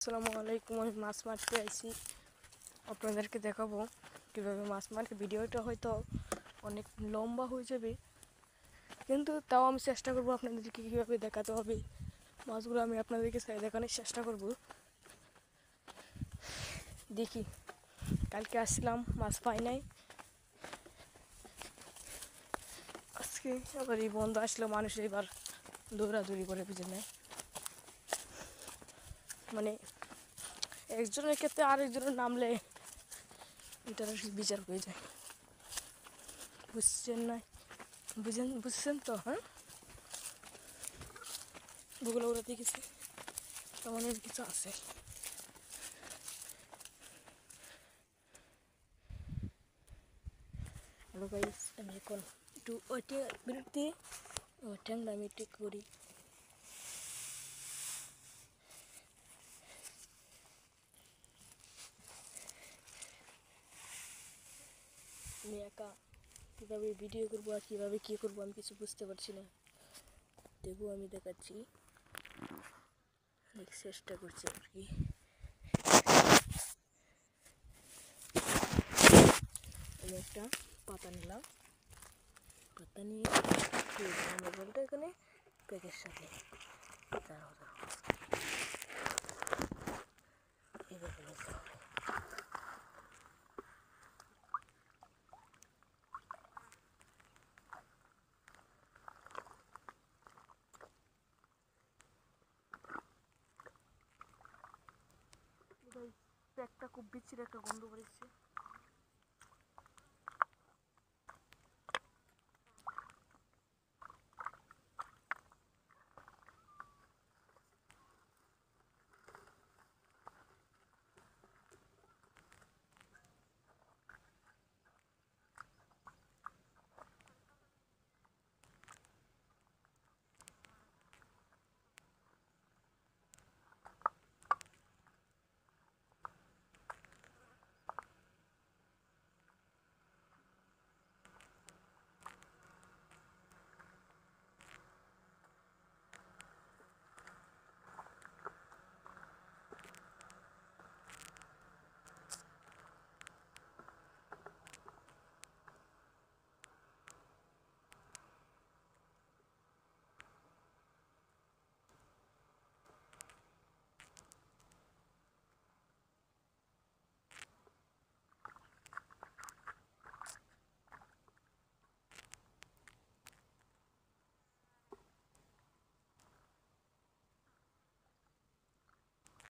আসসালামু আলাইকুম। আমি মাছ মারতে আইছি, আপনাদেরকে দেখাবো কীভাবে মাছ মারে। ভিডিওটা হয়তো অনেক লম্বা হয়ে যাবে, কিন্তু তাও আমি চেষ্টা করবো আপনাদেরকে কীভাবে দেখাতে হবে মাছগুলো। আমি আপনাদেরকে দেখানোর চেষ্টা করব। দেখি, কালকে আসছিলাম, মাছ পাই নাই। আজকে আবার এই বন্ধ আসলো, মানুষ এবার দৌড়াদৌড়ি করে বুঝে নেয়। মানে একজনের ক্ষেত্রে আরেকজনের নামলে ইন্টারন্যাশনাল বিচার হয়ে যায়, বুঝছেন না? বুঝছেন তো? হ্যাঁ, ভূগোল ওরা দেখেছি, তেমন কিছু আছে। হ্যালো গাইস, আমি এখন একটু ওইটা বিরতি ওইটা আমি একটু করি। আমি একা কীভাবে ভিডিও করবো আর কীভাবে কী করবো আমি কিছু বুঝতে পারছি না। তবুও আমি দেখাচ্ছি, অনেক চেষ্টা করছি আর কি। আমি একটা পাতা নিলাম, পাতা নিয়ে আমরা বলতে এখানে প্যাকের সাথে এভাবে নিতে হবে। প্যাকটা খুব বিচ্ছির একটা গন্ধ বেরোচ্ছে।